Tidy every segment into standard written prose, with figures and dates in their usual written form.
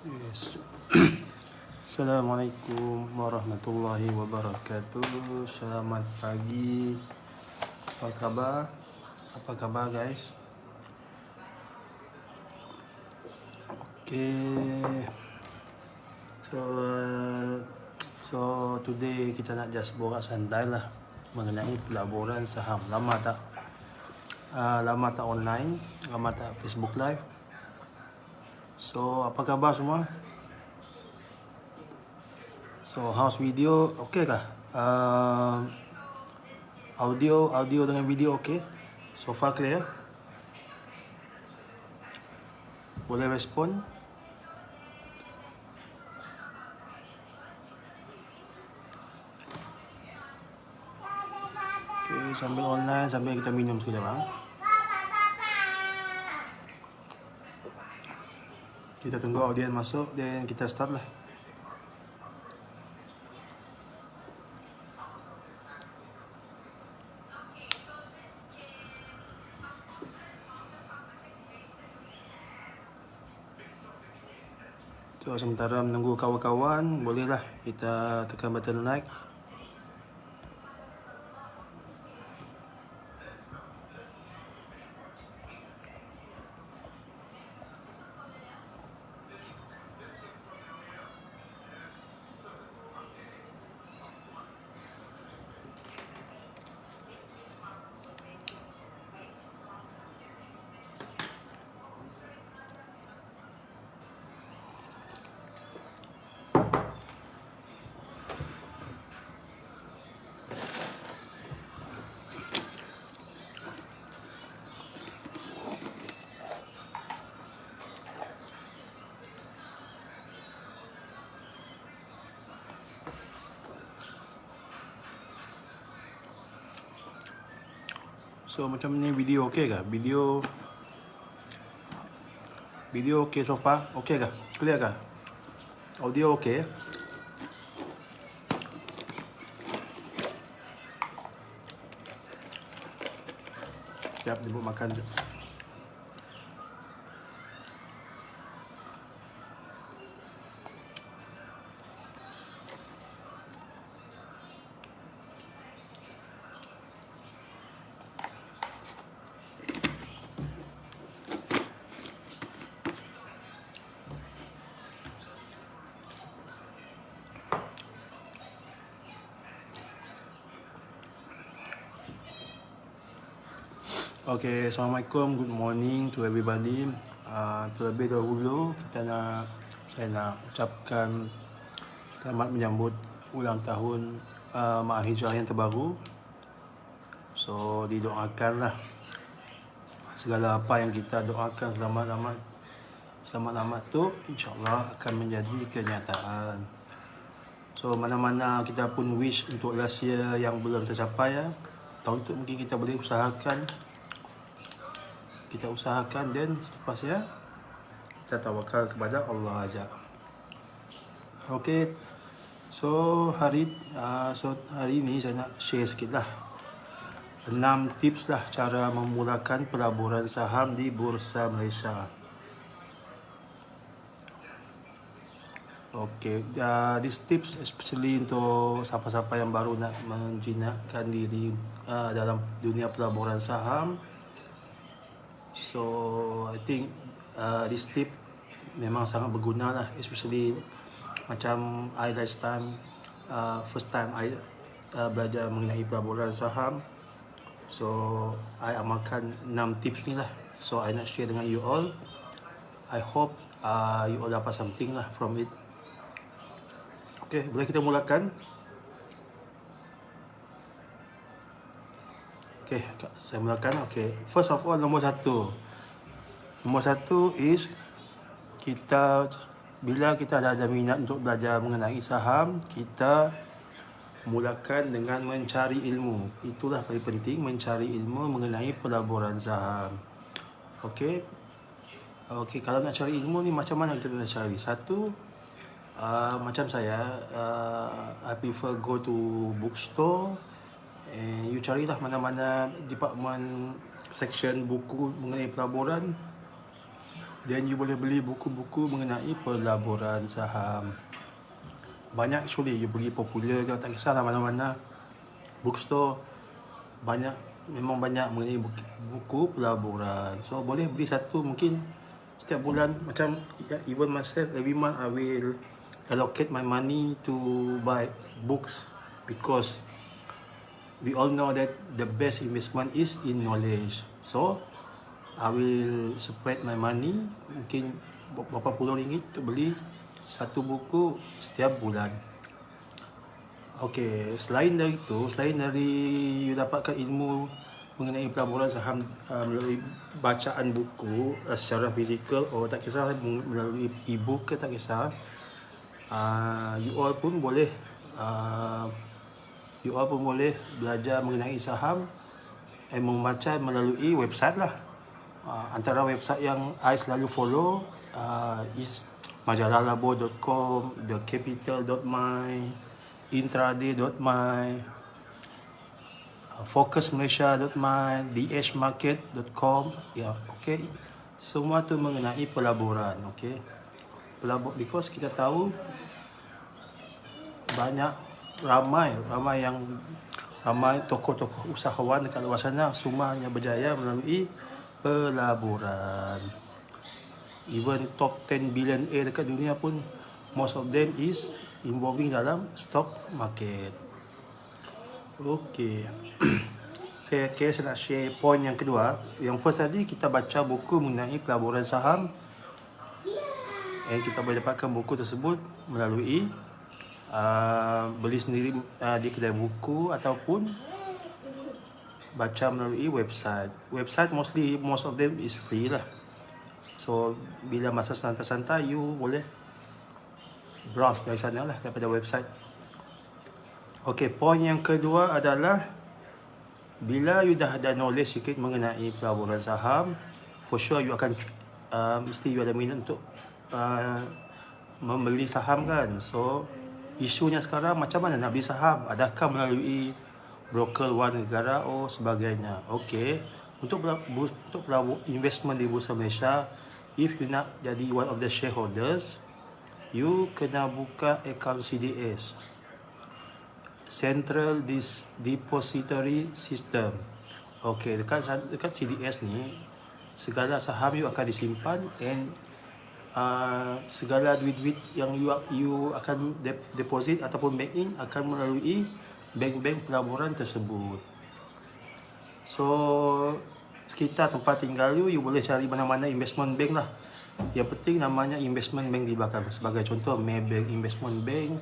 Yes. Assalamualaikum warahmatullahi wabarakatuh. Selamat pagi. Apa kabar? Apa kabar guys? Okay. So today kita nak just borak santai lah mengenai pelaburan saham. Lama tak online, lama tak Facebook live. So apa khabar semua? So how's video? Okay kah? Audio dengan video okay? So far clear? Boleh respon? Okay, sambil online, sambil kita minum sekejap bang. Kita tunggu audien masuk dan kita start lah. So sementara menunggu kawan-kawan, bolehlah kita tekan button like. So macam ni video okey kah? Video okey so far? Okey kah? Clear kah? Audio okey? Siap jemput makan je. Okay, Assalamualaikum, good morning to everybody. Terlebih dahulu saya nak ucapkan selamat menyambut ulang tahun Mak Hijrah yang terbaru. So didoakanlah segala apa yang kita doakan selamat tu insyaAllah akan menjadi kenyataan. So mana-mana kita pun wish untuk rahsia yang belum tercapai ya. Tahun tu mungkin kita boleh usahakan dan selepas ya kita tawakal kepada Allah aja. Okay, so hari ini saya nak share sikit lah 6 tips lah cara memulakan pelaburan saham di Bursa Malaysia. Okay, these tips especially untuk siapa-siapa yang baru nak menjinakkan diri dalam dunia pelaburan saham. So I think this tip memang sangat berguna lah, especially macam I last time first time I belajar mengenai pelaburan saham. So I amalkan 6 tips ni lah. So I nak share dengan you all. I hope you all dapat something lah from it. Okay, boleh kita mulakan? Okay, saya mulakan. Okay, first of all, nombor satu is bila kita ada minat untuk belajar mengenai saham, kita mulakan dengan mencari ilmu. Itulah paling penting, mencari ilmu mengenai pelaburan saham. Okay, kalau nak cari ilmu ni macam mana kita nak cari? Satu, macam saya, I prefer go to bookstore. You carilah mana-mana department section buku mengenai pelaburan. then you boleh beli buku-buku mengenai pelaburan saham. Banyak actually, you pergi Popular ke, tak kisahlah mana-mana bookstore, memang banyak mengenai buku pelaburan. So boleh beli satu mungkin setiap bulan. Macam even myself, every month I will allocate my money to buy books, because we all know that the best investment is in knowledge. So I will spread my money, mungkin berapa puluh ringgit untuk beli satu buku setiap bulan. Okay, selain dari you dapatkan ilmu mengenai pelaburan saham melalui bacaan buku secara fizikal, tak kisah melalui e-book ke, tak kisah, you all pun boleh belajar mengenai saham dan membaca melalui website lah. Antara website yang I selalu follow is majalalabo.com, thecapital.my, intraday.my, focusmalaysia.my, thehmarket.com. Okay. Semua tu mengenai pelaburan. Okay. Because kita tahu ramai tokoh-tokoh usahawan dekat luar sana semuanya berjaya melalui pelaburan. Even top 10 billionaire dekat dunia pun, most of them is involving dalam stock market. Okay. Saya nak share point yang kedua. Yang first tadi kita baca buku mengenai pelaburan saham, dan kita boleh dapatkan buku tersebut melalui beli sendiri di kedai buku ataupun baca melalui website. Most of them is free lah. So bila masa santai-santai, you boleh browse dari sana lah, daripada website. Okay, point yang kedua adalah bila you dah ada knowledge sikit mengenai pelaburan saham, for sure you akan mesti you ada minat untuk membeli saham kan. So isunya sekarang, macam mana nak beli saham? Adakah melalui broker luar negara sebagainya? Okay, untuk investment di Bursa Malaysia, if you nak jadi one of the shareholders, you kena buka account CDS, Central Depository System. Okay, dekat CDS ni, segala saham you akan disimpan, and segala duit-duit yang you akan deposit ataupun bank in akan melalui bank-bank pelaburan tersebut. So sekitar tempat tinggal you boleh cari mana-mana investment bank lah. Yang penting namanya investment bank di belakang. Sebagai contoh, Maybank Investment Bank,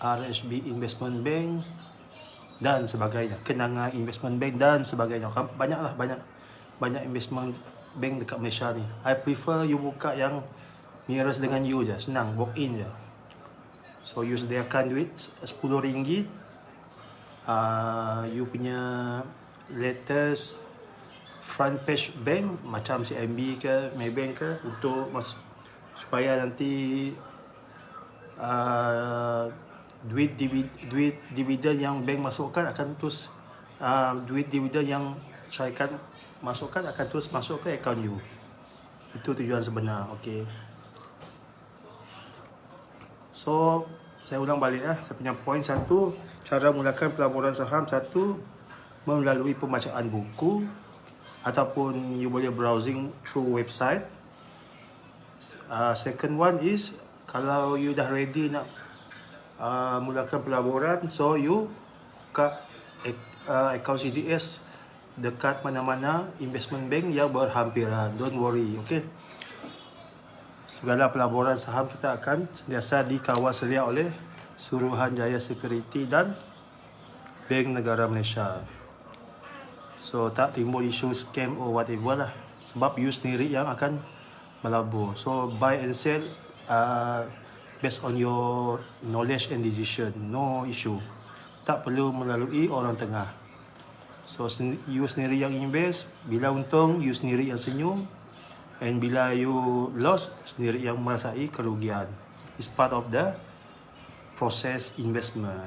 RSB Investment Bank dan sebagainya, Kenanga Investment Bank dan sebagainya. Banyak investment bank dekat Malaysia ni. I prefer you buka yang nearest dengan you je, senang, walk in je. So you sediakan duit RM10, you punya latest front page bank macam CIMB ke, Maybank ke, untuk supaya nanti duit dividen yang bank masukkan akan terus duit dividen yang syarikat masukkan akan terus masuk ke akaun you. Itu tujuan sebenar. Okay. So saya ulang balik saya punya point satu, cara mulakan pelaburan saham. Satu, melalui pembacaan buku ataupun you boleh browsing through website. Second one is, kalau you dah ready nak mulakan pelaburan, so you buka account CDS dekat mana-mana investment bank yang berhampiran. Don't worry, okay. Segala pelaburan saham kita akan sentiasa dikawal sedia oleh Suruhanjaya Security dan Bank Negara Malaysia. So tak timbul isu scam or whatever lah, sebab you sendiri yang akan melabur. So buy and sell based on your knowledge and decision, no issue. Tak perlu melalui orang tengah. So you sendiri yang invest, bila untung you sendiri yang senyum, and bila you loss sendiri yang merasai kerugian. It's part of the process investment.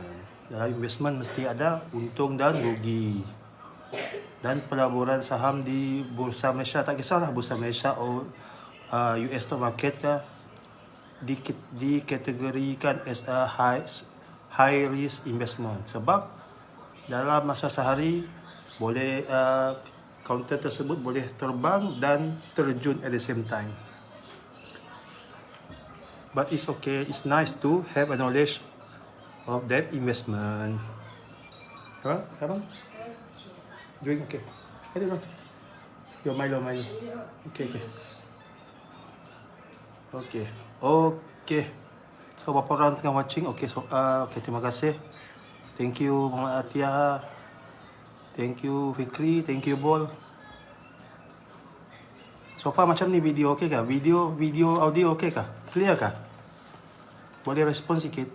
Dalam investment mesti ada untung dan rugi. Dan pelaburan saham di Bursa Malaysia, tak kisahlah Bursa Malaysia US stock market kah, dikategorikan as a high risk investment sebab dalam masa sehari boleh counter tersebut boleh terbang dan terjun at the same time. But it's okay, it's nice to have a knowledge of that investment. Abang? Doing okay. I don't know. Your Milo. Okay. So berapa orang tengah watching? Okay, terima kasih. Thank you Muhammad Atia. Thank you Fikri, thank you Bol. So far macam ni video okay kah? Video audio okay kah? Clear kah? Boleh respon sikit.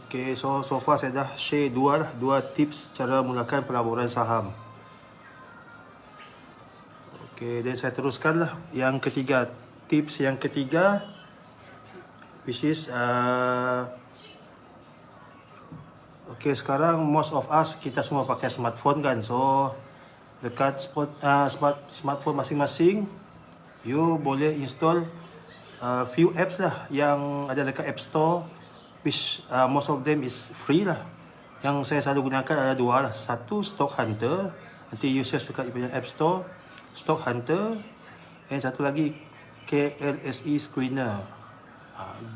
Okay, so far saya dah share dua tips cara mulakan pelaburan saham. Okay, dan saya teruskan lah yang ketiga. Tips yang ketiga, which is okay, sekarang most of us kita semua pakai smartphone kan. So dekat smartphone masing-masing, you boleh install few apps lah yang ada dekat App Store, which most of them is free lah. Yang saya selalu gunakan ada dua lah. Satu Stock Hunter, nanti you search dekat punya App Store, Stock Hunter, dan satu lagi KLSE Screener.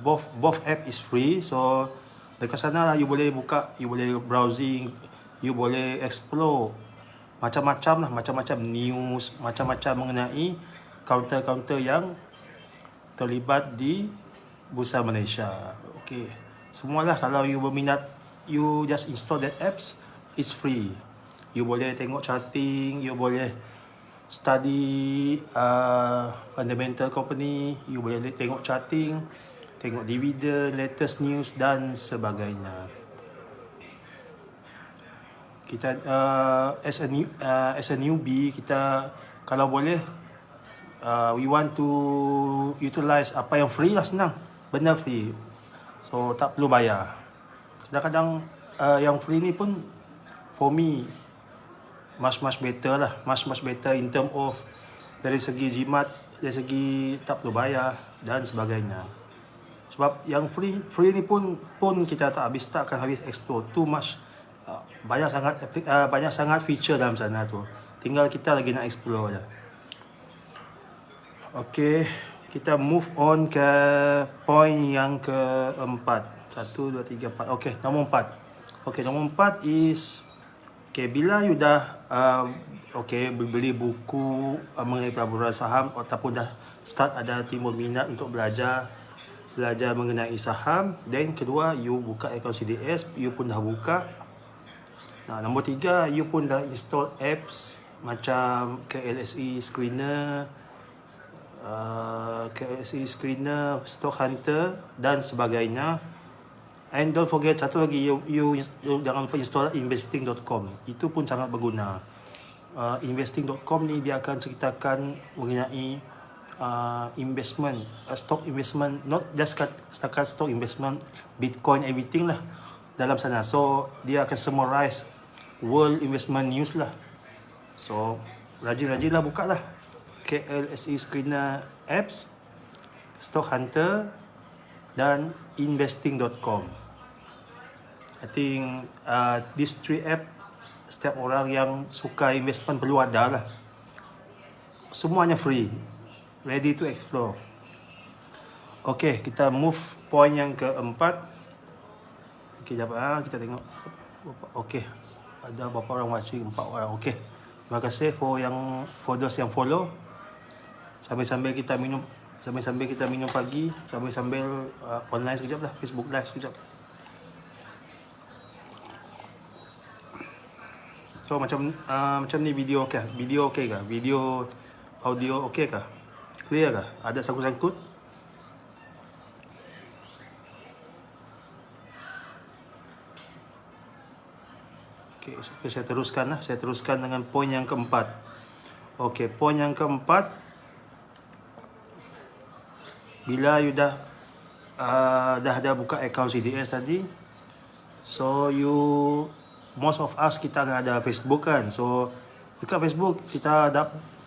Both app is free, so dekat sana lah you boleh buka, you boleh browsing, you boleh explore macam-macam news, macam-macam mengenai counter yang terlibat di Bursa Malaysia. Okay, semualah kalau you berminat, you just install that apps, it's free. You boleh tengok charting, you boleh study fundamental company, you boleh tengok charting, tengok dividend, latest news dan sebagainya. Kita as a newbie, kita kalau boleh we want to utilize apa yang free lah, senang, benda free, so tak perlu bayar. Kadang-kadang yang free ni pun for me much better lah, much better in term of dari segi jimat, dari segi tak perlu bayar dan sebagainya. Sebab yang free ni pun kita tak akan habis explore too much. Banyak sangat feature dalam sana tu. Tinggal kita lagi nak explore je. Okay, kita move on ke point yang keempat. 1, 2, 3, 4. Okay, nombor 4. Okay, nombor 4 is okay, bila you dah beli buku mengenai pelaburan saham ataupun dah start ada timbul minat untuk belajar mengenai saham, then kedua you buka akaun CDS, you pun dah buka. Nah, nombor 3, you pun dah install apps macam KLSE Screener, Stock Hunter dan sebagainya. And don't forget satu lagi, you jangan lupa install investing.com. Itu pun sangat berguna. Investing.com ni dia akan ceritakan mengenai investment, stock investment, not just setakat stock investment, Bitcoin, everything lah dalam sana. So dia akan summarize world investment news lah. So rajin-rajinlah buka lah KLSE Screener apps, Stock Hunter dan investing.com. I think these 3 app setiap orang yang suka investment perlu ada lah. Semuanya free, ready to explore. Okay, kita move point yang keempat. Okay, kita tengok. Okay, ada berapa orang watching? 4 orang. Okay, terima kasih for those yang follow. Sambil-sambil kita minum pagi, sambil online sekejap lah, Facebook live sekejap. So macam ni video okey kah? Video okey kah? Video audio okey kah? Clear kah? Ada sangkut-sangkut? Okey, saya teruskan lah. Saya teruskan dengan poin yang keempat. Okey, poin yang keempat, bila you dah buka akaun CDS tadi, so you most of us kita ada Facebook kan. So dekat Facebook kita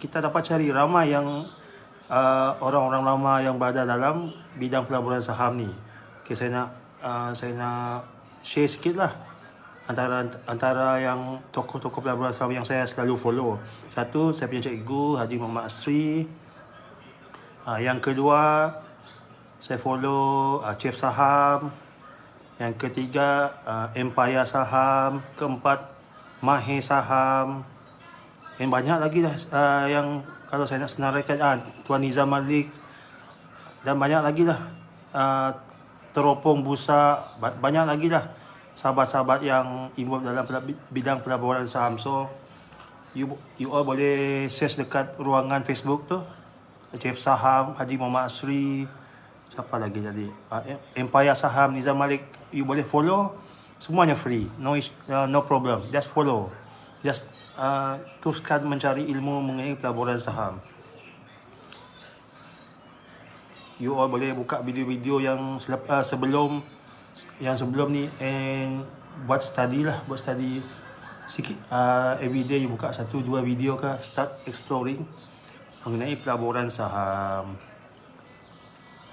dapat cari ramai yang orang-orang lama yang berada dalam bidang pelaburan saham ni. Okay, saya nak share sikit lah antara yang tokoh-tokoh pelaburan saham yang saya selalu follow. Satu, saya punya cikgu Haji Muhammad Asri. Yang kedua, saya follow Chef Saham. Yang ketiga, Empire Saham. Keempat, Mahir Saham. Dan banyak lagi lah yang kalau saya nak senaraikan, Tuan Nizam Malik. Dan banyak lagi lah, Teropong Busa. Banyak lagi lah sahabat-sahabat yang involved dalam bidang pelaburan saham. So you all boleh search dekat ruangan Facebook tu, Chef Saham Haji Muhammad Asri, siapa lagi tadi, Empire Saham Nizam Malik. You boleh follow, semuanya free, no problem, just follow, just teruskan mencari ilmu mengenai pelaburan saham. You all boleh buka video-video yang sebelum ni and buat study sikit. Everyday you buka 1-2 video ke, start exploring mengenai pelaburan saham.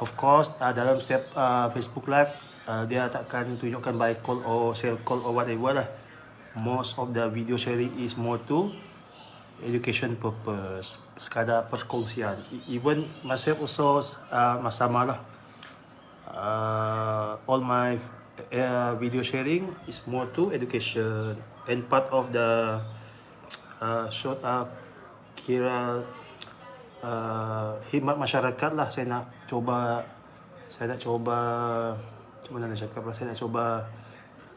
Of course, dalam setiap Facebook Live, dia takkan tunjukkan buy call or sell call or whatever lah. Most of the video sharing is more to education purpose, sekadar perkongsian. Even myself also sama lah. All my video sharing is more to education and part of the short kira khidmat masyarakat lah. Saya nak coba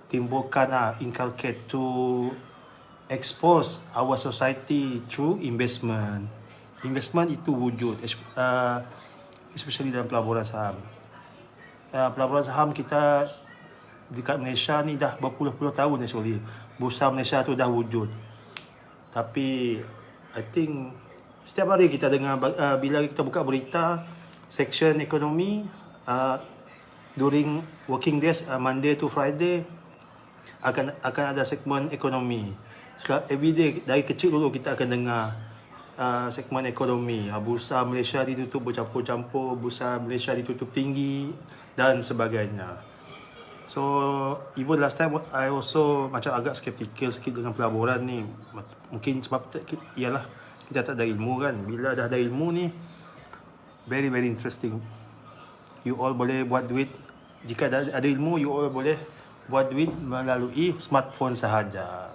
timbulkan, inculcate to expose our society through investment. Investment itu wujud, especially dalam pelaburan saham. Pelaburan saham kita dekat Malaysia ni dah berpuluh-puluh tahun actually. Bursa Malaysia tu dah wujud. Tapi I think setiap hari kita dengar, bila kita buka berita section ekonomi, during working days, Monday to Friday, akan ada segmen ekonomi. Everyday, dari kecil dulu kita akan dengar segmen ekonomi. Bursa Malaysia ditutup bercampur-campur, bursa Malaysia ditutup tinggi dan sebagainya. So even last time I also macam agak skeptical sikit dengan pelaburan ni. Mungkin sebab ialah kita tak ada ilmu kan. Bila dah ada ilmu ni, very very interesting. You all boleh buat duit. Jika ada ilmu, you all boleh buat duit melalui smartphone sahaja.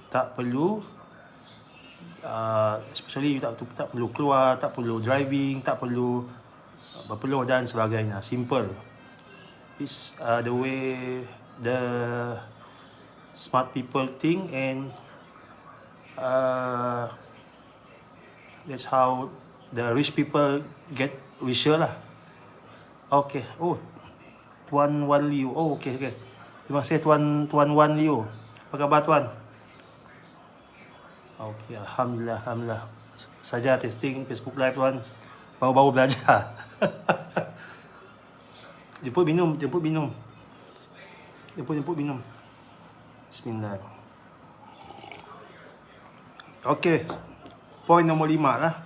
Tak perlu especially tak perlu keluar, tak perlu driving, tak perlu berpeluh dan sebagainya. Simple. It's the way the smart people think, and that's how the rich people get richer lah. Okay. Oh, Tuan Wan Liu. Oh, okay. Terima kasih Tuan Wan Liu. Apa khabar Tuan? Okay, Alhamdulillah. Saja testing Facebook Live Tuan. Baru-baru belajar. Jemput minum. Bismillah. Okay. Poin nombor 5 lah.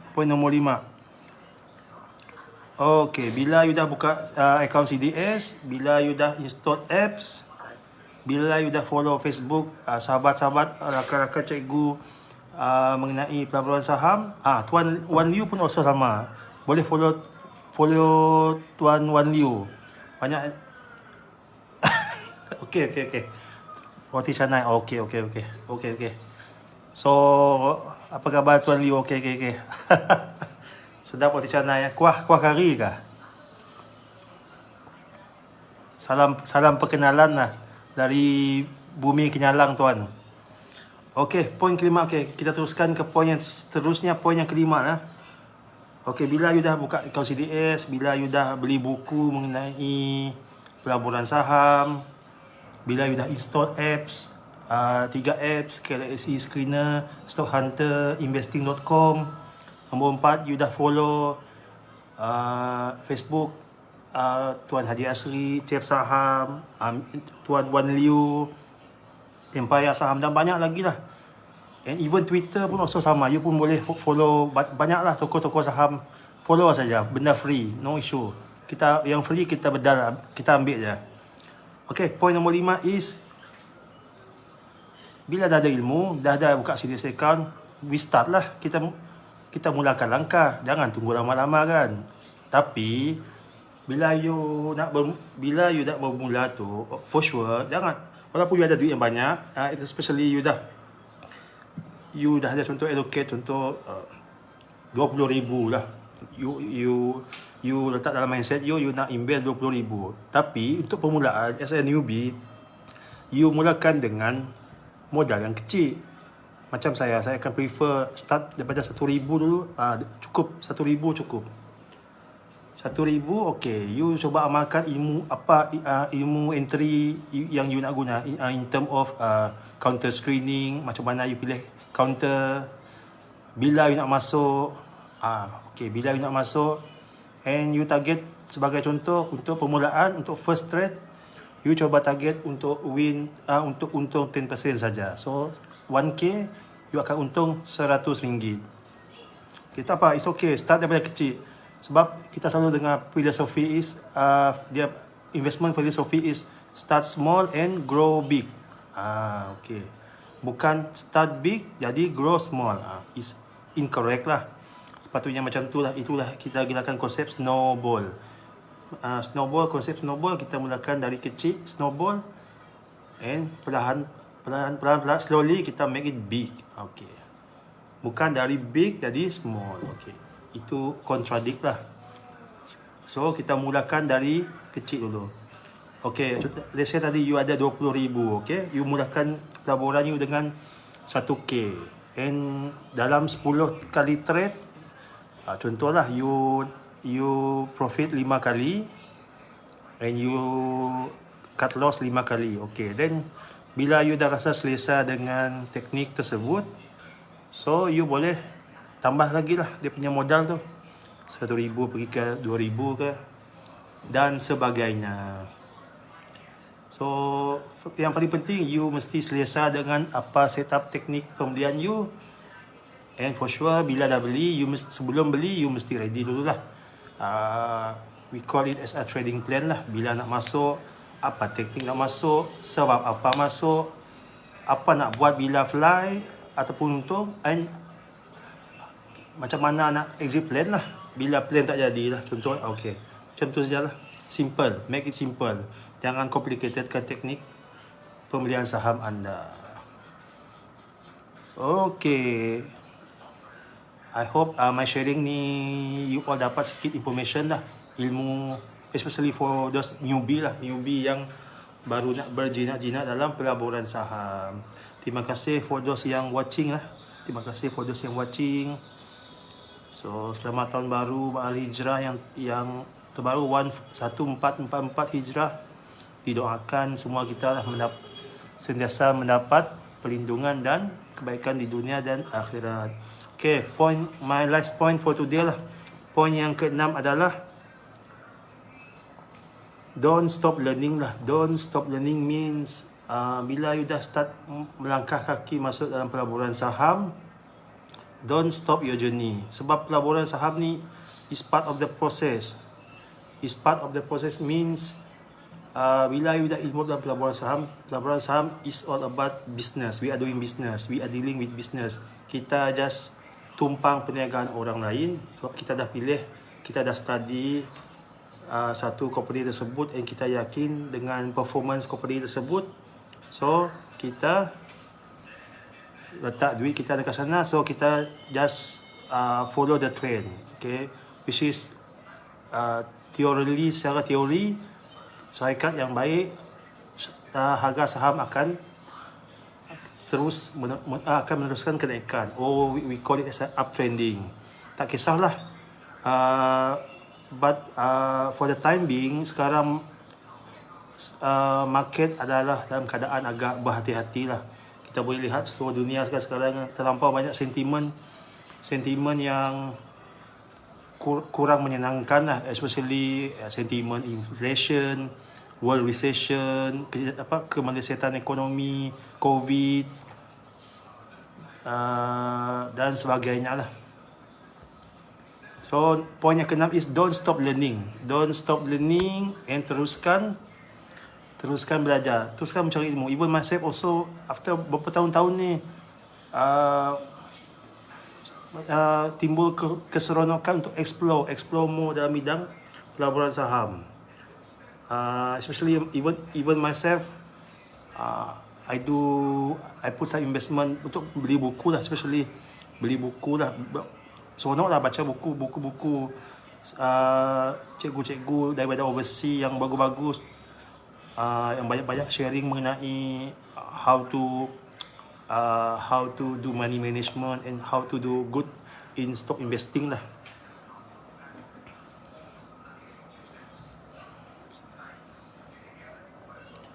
Okay, bila you dah buka account CDS, bila you dah install apps, bila you dah follow Facebook, sahabat-sahabat, rakan-rakan cikgu mengenai pelaburan saham, Tuan Wan Liu pun also sama. Boleh follow Tuan Wan Liu. Banyak. Okay. Roti canai. Okay. So, apa khabar Tuan Liu? Okay. Sedap roti canai. Kuah kari kah? Salam perkenalan lah dari bumi Kenyalang Tuan. Okey, poin kelima. Okey, kita teruskan ke poin yang seterusnya, poin yang kelima lah. Okey, bila you dah buka account CDS, bila you dah beli buku mengenai pelaburan saham, bila you dah install apps, 3 apps, KLSE Screener, Stock Hunter, Investing.com. Nombor 4, you dah follow Facebook Tuan Haji Asri, Chef Saham, Tuan Wan Liu, Empire Saham dan banyak lagi lah. And even Twitter pun also sama. You pun boleh follow banyak lah tokoh-tokoh saham. Follow saja, benda free, no issue. Kita yang free kita bedal, kita ambil je. Okay, point nombor 5 is bila dah ada ilmu, dah ada buka serious account, we start lah. Kita mulakan langkah. Jangan tunggu lama-lama kan. Tapi bila you nak bermula tu, for sure jangan, walaupun you ada duit yang banyak, especially you dah ada contoh allocate contoh 20,000 lah. You letak dalam mindset you nak invest 20,000. Tapi untuk permulaan as a newbie, you mulakan dengan modal yang kecil. Macam saya akan prefer start daripada 1,000 dulu. Cukup 1,000 cukup. 1,000 okay. You cuba amalkan ilmu entry yang you nak guna in term of counter screening, macam mana you pilih counter, bila you nak masuk, bila you nak masuk, and you target sebagai contoh untuk permulaan, untuk first trade, you cuba target untuk win, untuk untung 10% saja. So 1k you akan untung RM100. Kita apa? It's okay, start daripada kecil. Sebab kita selalu dengar filosofi is dia investment philosophy is start small and grow big. Okay. Bukan start big jadi grow small. Is incorrect lah. Sepatutnya macam tu lah. Itulah kita gunakan konsep snowball. Konsep snowball kita mulakan dari kecil, snowball, and perlahan slowly kita make it big. Okay. Bukan dari big jadi small. Okay. Itu contradict lah. So kita mulakan dari kecil dulu. Okay, let's say tadi you ada 20,000, okay? You mulakan pelaburan you dengan 1k. And dalam 10 kali trade, contohlah you profit 5 kali and you cut loss 5 kali. Okay, then bila you dah rasa selesa dengan teknik tersebut, so you boleh tambah lagi lah dia punya modal tu. 1,000 pergi ke 2,000 ke dan sebagainya. So yang paling penting you mesti selesa dengan apa setup teknik pembelian you. And for sure bila dah beli, sebelum beli you mesti ready dulu lah. We call it as a trading plan lah. Bila nak masuk, apa teknik nak masuk, sebab apa masuk, apa nak buat bila fly ataupun untung, and macam mana nak exit plan lah bila plan tak jadi lah. Contoh, okay, macam tu sajalah. Simple, make it simple. Jangan complicatedkan teknik pembelian saham anda. Okay, I hope my sharing ni you all dapat sikit information lah, ilmu, especially for those newbie yang baru nak berjinak-jinak dalam pelaburan saham. Terima kasih for those yang watching lah. So selamat tahun baru Ma'al Hijrah yang terbaru 1444 Hijrah. Didoakan semua kita sentiasa mendapat perlindungan dan kebaikan di dunia dan akhirat. Okay, my last point for today lah. Point yang ke-6 adalah don't stop learning lah. Don't stop learning means bila you dah start melangkah kaki masuk dalam pelaburan saham, don't stop your journey. Sebab pelaburan saham ni is part of the process. Means bila you dah ilmu dalam pelaburan saham is all about business. We are doing business. We are dealing with business. Kita just tumpang perniagaan orang lain. Sebab kita dah pilih, kita dah study satu company tersebut, and kita yakin dengan performance company tersebut. So kita letak duit kita dekat sana. So kita just follow the trend. Okay, which is secara teori syarikat yang baik, harga saham akan terus akan meneruskan kenaikan. We call it as a uptrending. Tak kisahlah. But for the time being, sekarang market adalah dalam keadaan agak berhati-hati lah. Kita boleh lihat seluruh dunia sekarang terlampau banyak sentimen yang kurang menyenangkan lah, especially sentimen inflation, world recession, kemelesatan ekonomi, COVID, dan sebagainya lah. So, poin yang keenam is don't stop learning. Don't stop learning and teruskan belajar, teruskan mencari ilmu. Even myself also, after beberapa tahun-tahun ni, timbul keseronokan untuk explore more dalam bidang pelaburan saham. Especially even myself, I put some investment untuk beli buku lah, especially beli buku lah. Seronok lah baca buku-buku cikgu-cikgu daripada overseas yang bagus-bagus, yang banyak-banyak sharing mengenai how to do money management and how to do good in stock investing lah.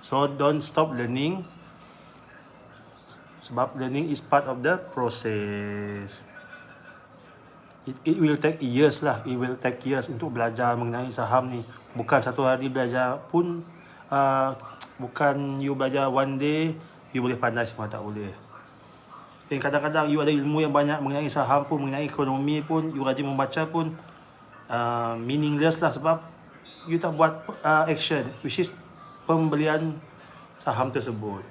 So don't stop learning, sebab learning is part of the process. It will take years lah. It will take years untuk belajar mengenai saham ni. Bukan satu hari belajar pun, bukan you belajar one day you boleh pandai semua, tak boleh. Dan kadang-kadang you ada ilmu yang banyak mengenai saham pun, mengenai ekonomi pun, you rajin membaca pun, meaningless lah, sebab you tak buat action, which is pembelian saham tersebut.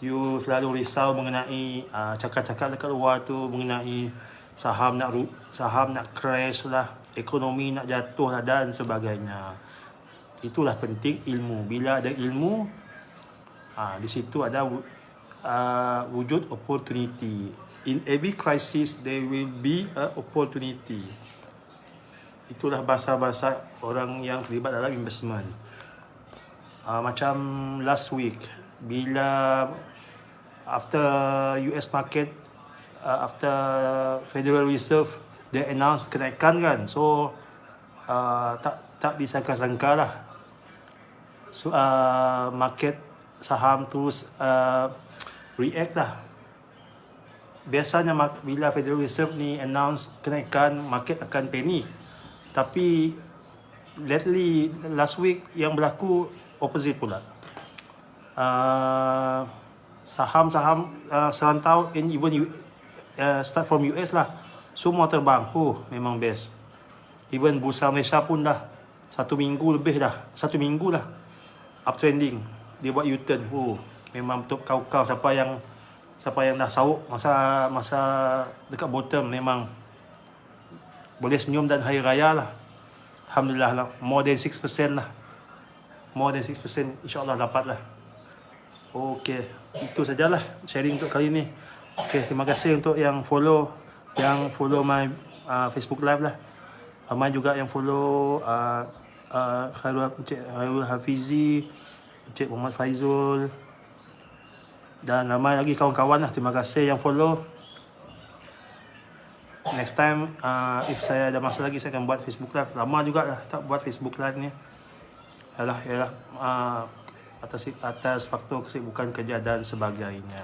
You selalu risau mengenai cakap-cakap dekat luar tu mengenai saham nak crash lah, ekonomi nak jatuh lah, dan sebagainya. Itulah penting ilmu. Bila ada ilmu, di situ ada wujud opportunity. In every crisis there will be a opportunity. Itulah bahasa-bahasa orang yang terlibat dalam investment. Macam last week, bila after US market, after Federal Reserve they announce kenaikan kan, so tak disangka-sangka lah, so market saham terus react lah. Biasanya bila Federal Reserve ni announce kenaikan, market akan panik. Tapi lately, last week, yang berlaku opposite pula. Saham-saham serantau and even start from US lah, semua terbang. Memang best. Even bursa Malaysia pun dah 1 minggu lah uptrending. Dia buat U-turn. Memang betul kau siapa yang dah sauk masa dekat bottom, memang boleh senyum dan hari raya lah. Alhamdulillah lah, more than 6% lah. More than 6% insyaAllah dapat lah. Okay, itu sajalah sharing untuk kali ni. Okay, terima kasih untuk yang follow my Facebook live lah. Ramai juga yang follow Khairul Hafizi, Encik Muhammad Faizul, dan ramai lagi kawan-kawan lah. Terima kasih yang follow. Next time, if saya ada masa lagi, saya akan buat Facebook live. Lama juga lah tak buat Facebook live ni. Yalah, atas faktor kesibukan kerja dan sebagainya.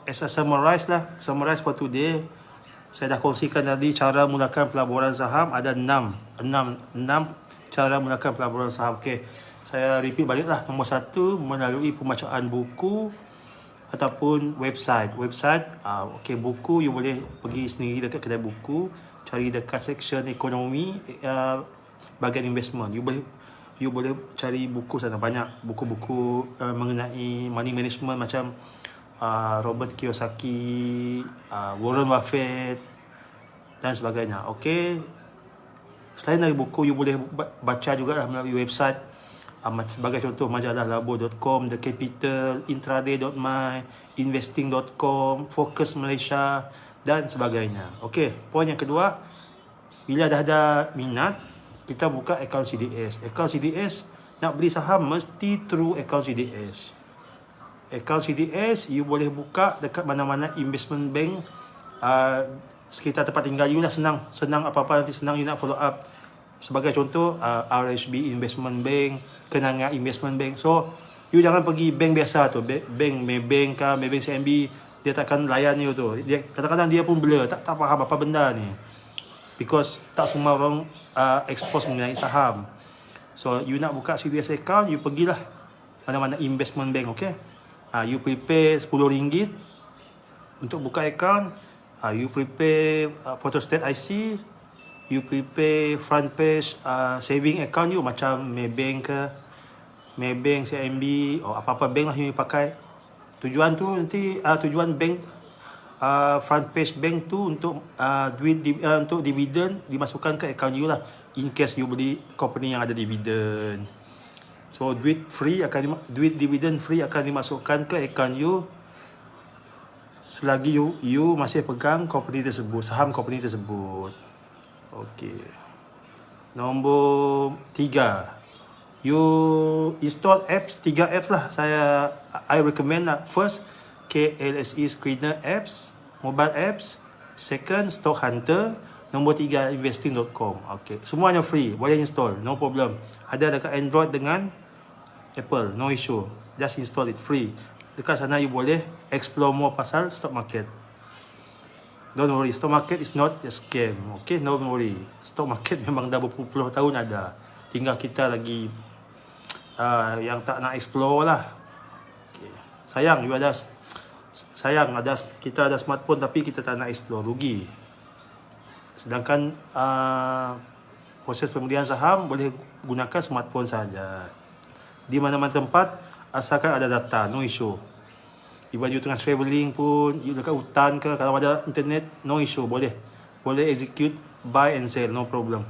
As a summarize for today, saya dah kongsikan tadi cara mulakan pelaburan saham. Ada 6 cara mulakan pelaburan saham. Okay, saya repeat balik lah. Nombor 1, melalui pembacaan buku ataupun website. Okay, buku you boleh pergi sendiri dekat kedai buku, cari dekat section ekonomi, bahagian investment. You boleh cari buku sana, banyak buku-buku mengenai money management macam Robert Kiyosaki, Warren Buffett dan sebagainya. Okay, selain dari buku, you boleh baca juga lah melalui website. Sebagai contoh, majalah labo.com, The Capital, Intraday.my, Investing.com, Focus Malaysia dan sebagainya. Okay, poin yang kedua, bila dah ada minat, kita buka akaun CDS. Akaun CDS, nak beli saham mesti through akaun CDS. Akaun CDS you boleh buka dekat mana-mana investment bank sekitar tempat tinggal you lah. Senang apa-apa nanti senang you nak follow up. Sebagai contoh, RHB Investment Bank, Kenanga Investment Bank. So you jangan pergi bank biasa tu, Maybank ke, Maybank CMB, dia takkan layan you tu. Kadang-kadang dia pun blur, tak faham apa benda ni, because tak semua orang expose mengenai saham. So you nak buka CDS account, you pergilah mana-mana investment bank, okay? You prepare RM10 untuk buka account. You prepare photostat IC, you prepare front page saving account you macam Maybank ke, Maybank, CIMB, apa-apa bank lah you pakai. Tujuan tu nanti tujuan bank front page bank tu untuk duit untuk dividen dimasukkan ke account you lah, in case you beli company yang ada dividen. So duit dividen free akan dimasukkan ke account you selagi you masih pegang company tersebut, saham company tersebut. Okay. Nombor 3, you install apps, 3 apps lah. I recommend lah. First, KLSE Screener apps, mobile apps. Second, Stock Hunter. Nombor 3, investing.com. Okay. Semuanya free, boleh install, no problem. Ada dekat Android dengan Apple, no issue. Just install it free. Dekat sana you boleh explore more pasal stock market. Don't worry, stock market is not a scam. Okay, don't worry. Stock market memang dah berpuluh-puluh tahun ada. Tinggal kita lagi yang tak nak explore lah. Okay. Sayang kita ada smartphone tapi kita tak nak explore, rugi. Sedangkan proses pembelian saham boleh gunakan smartphone saja. Di mana-mana tempat, asalkan ada data, no issue. Even you tengah travelling pun, you dekat hutan ke, kalau ada internet, no issue, boleh execute, buy and sell, no problem.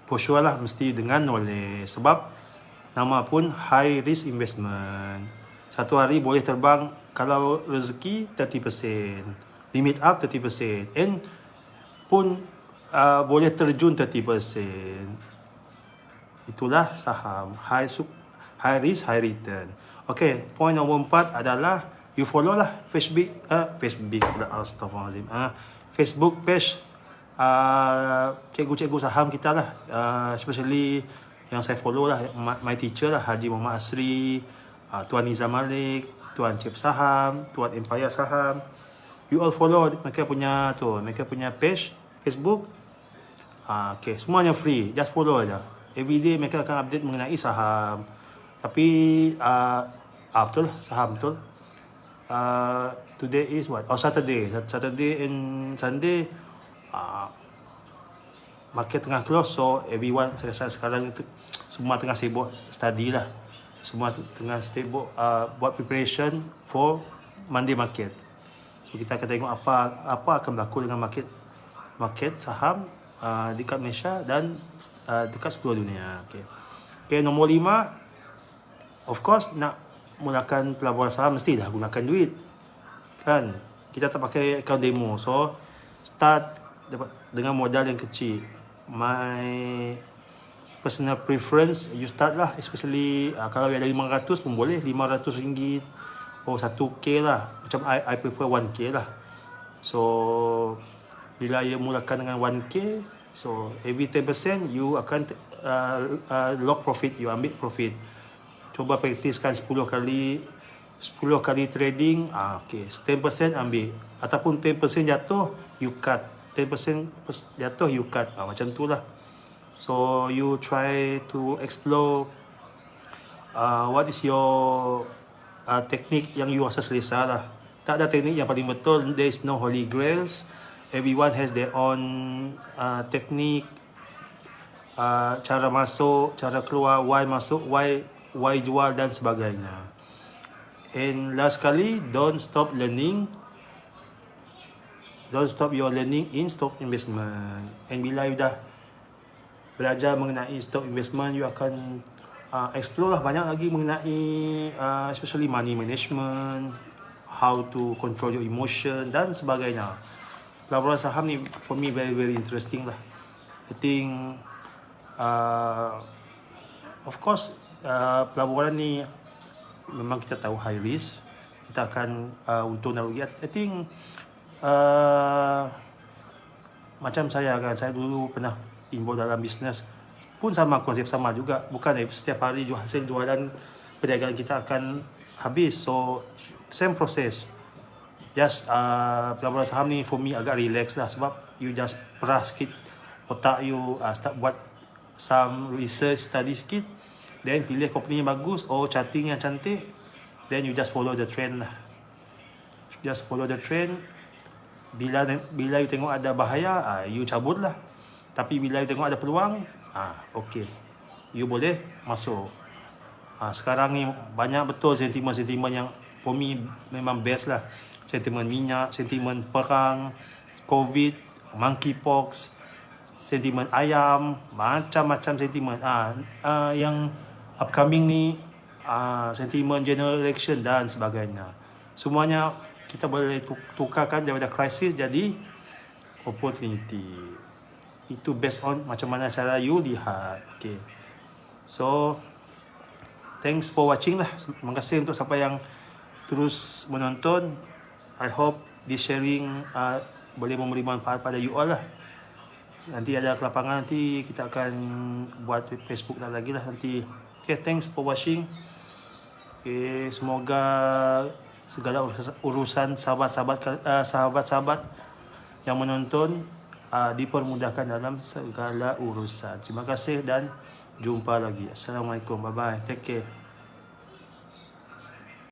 For sure lah, mesti dengan knowledge. Sebab nama pun high risk investment. Satu hari boleh terbang, kalau rezeki 30%, limit up 30%, and pun boleh terjun 30%. Itulah saham high risk, high return. Okay, point nombor 4 adalah you follow lah Facebook page cikgu-cikgu saham kita lah, especially yang saya follow lah, my teacher lah, Haji Muhammad Asri, Tuan Nizam Malik, Tuan Cip Saham, Tuan Empire Saham. You all follow mereka punya page Facebook. Okay, semuanya free, just follow aja. Everyday mereka akan update mengenai saham. Tapi betul lah, saham betul. Today is what? Saturday and Sunday market tengah close, so everyone saya rasa sekarang itu semua tengah sibuk study lah. Semua tengah sibuk buat preparation for Monday market. So kita akan tengok apa akan berlaku dengan market saham dekat Malaysia dan dekat seluruh dunia. Okay, nombor 5, of course nak mulakan pelaburan saham mestilah gunakan duit. Kan? Kita tak pakai account demo. So start dengan modal yang kecil. My personal preference, you start lah, especially kalau ada 500 pun boleh, RM500 or 1K lah. Macam I prefer 1K lah. So bila you mulakan dengan 1K, so every 10% you akan lock profit, you ambil profit. Cuba praktiskan 10 kali trading, okay, 10% ambil, ataupun 10% jatuh you cut, 10% jatuh you cut, macam tu lah. So you try to explore what is your teknik yang you rasa selesa lah. Tak ada teknik yang paling betul, there is no holy grails. Everyone has their own teknik, cara masuk, cara keluar, why masuk, why jual dan sebagainya. And last kali, don't stop your learning in stock investment. And bila you dah belajar mengenai stock investment, you akan explore lah banyak lagi mengenai especially money management, how to control your emotion dan sebagainya. Pelaburan saham ni for me very very interesting lah. I think of course pelaburan ni memang kita tahu high risk, kita akan untung dan rugi. I think macam saya dulu pernah involved dalam bisnes pun sama, konsep sama juga, bukan setiap hari hasil jualan perniagaan kita akan habis. So same process. Just pelaburan saham ni for me agak relax lah, sebab you just peras sikit otak you, start buat some research study sikit, then pilih company yang bagus, charting yang cantik, then you just follow the trend lah. Just follow the trend. Bila you tengok ada bahaya, you cabut lah. Tapi bila you tengok ada peluang, okay, you boleh masuk. Sekarang ni banyak betul sentimen-sentimen yang for me memang best lah. Sentimen minyak, sentimen perang, COVID, monkeypox, sentimen ayam, macam-macam sentimen. Yang upcoming ni, sentimen general election dan sebagainya. Semuanya kita boleh tukarkan daripada krisis jadi opportunity. Itu based on macam mana cara you lihat. Okay. So, thanks for watching lah. Terima kasih untuk siapa yang terus menonton. I hope this sharing boleh memberi manfaat pada you all lah. Nanti ada kelapangan, nanti kita akan buat Facebook lagi lah nanti. Okay, thanks for watching. Okay, semoga segala urusan sahabat-sahabat yang menonton dipermudahkan dalam segala urusan. Terima kasih dan jumpa lagi. Assalamualaikum. Bye-bye. Take care.